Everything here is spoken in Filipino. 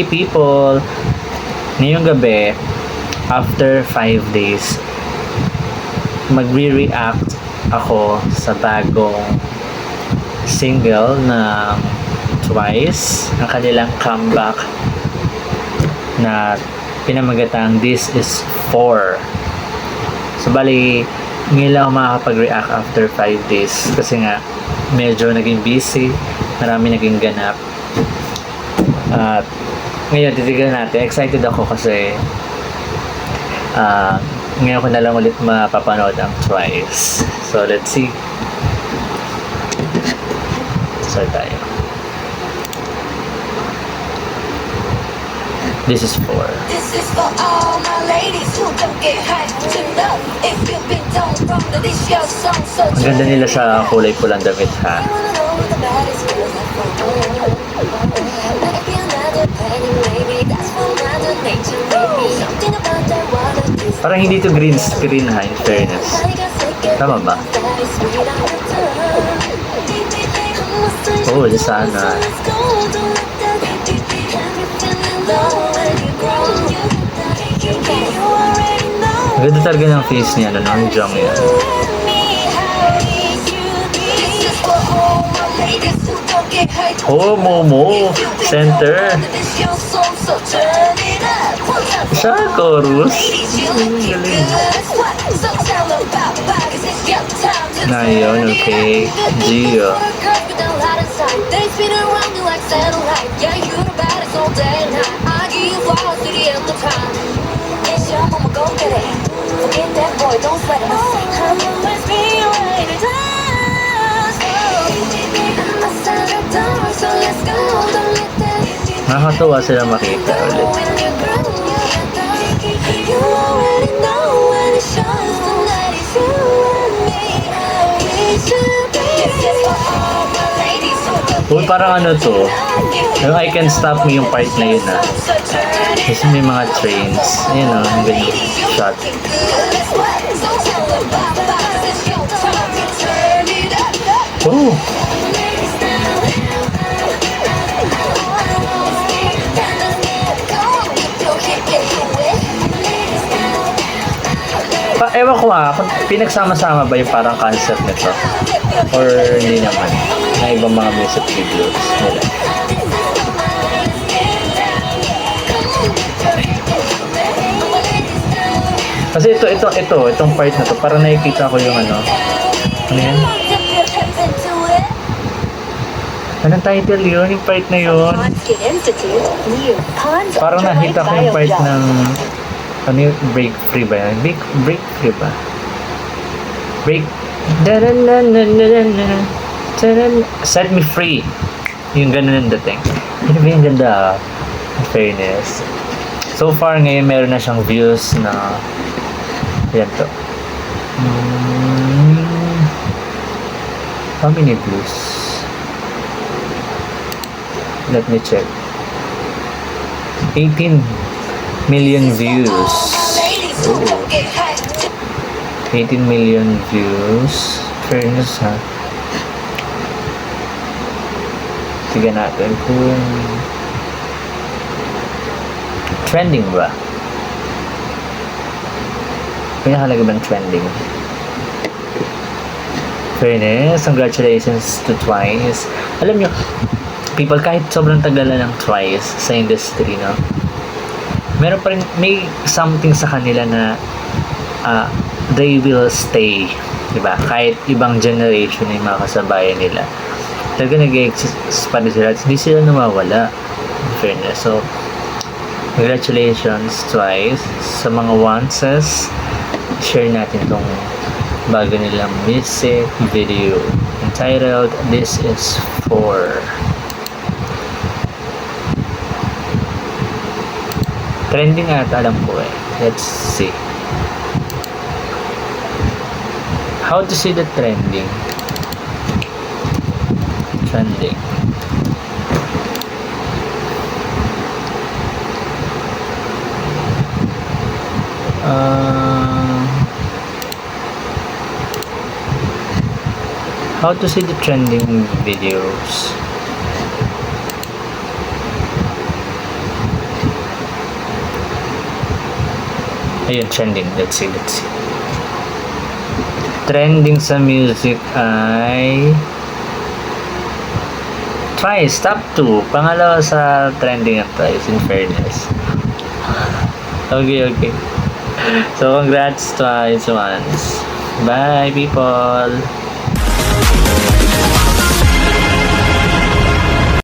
Hi people! Ngayong gabi, after 5 days, magre-react ako sa bagong single ng Twice, ang kanilang comeback na pinamagatang This Is For. So bali, ngayon lang ako makakapag-react after 5 days kasi nga medyo naging busy, marami naging ganap. At ngayon titignan natin, excited ako kasi ngayon ko na lang ulit mapapanood ang Twice. So let's see. Start tayo. This is for. This is for all my ladies who don't get hyped enough. If you've been down wrong, then this your song. So Ang ganda nila sa kulay pulang damit ha. Parang hindi to green screen ha, in fairness. Tama ba? Oh, sana. Ang ganda talaga ng face niya, ano, ng Jung yan. Oh, Momo! Center! Siya, chorus! Na yun, okay. Gio. Nakakatuwa sila makita ulit. Uy, parang ano to, yung I Can Stop Me yung part na yun ah. Kasi may mga trains. Ayun o, ang ganyan shot. Oh! Ewan ko kung pinagsama-sama ba yung parang concept nito or hindi naman na ibang mga music videos nila. Kasi itong part na to parang nakikita ko yung ano yan? Anong title yun? Yung part na yun? Parang nakita ko yung part ng ano yung break free ba yan? Break free ba? Break Set Me Free. Yung ganun ang dating. Ano ba yung ganda? In fairness. So far ngayon meron na siyang views na yan to. How many views? Let me check. 18 million views. Oh. 18 million views. Fairness ha. Tignan natin kung trending ba? Pinakalaga bang trending? Fairness, congratulations to Twice. Alam nyo, people, kahit sobrang tagal na ng Twice sa industry, no? Meron pa rin, may something sa kanila na they will stay, diba? Kahit ibang generation na yung mga kasabayan nila, talaga nag-exist pa rin sila, hindi sila nawawala, in fairness. So congratulations Twice sa mga onces. Share natin tong bago nilang music video entitled This Is For. Trending at alam ko eh. Let's see. How to see the trending? Trending. How to see the trending videos? Ayun, trending. Let's see. Trending sa music ay Twice, top 2. Pangalawa sa trending at Twice, in fairness. Okay. So, congrats Twice once. Bye, people!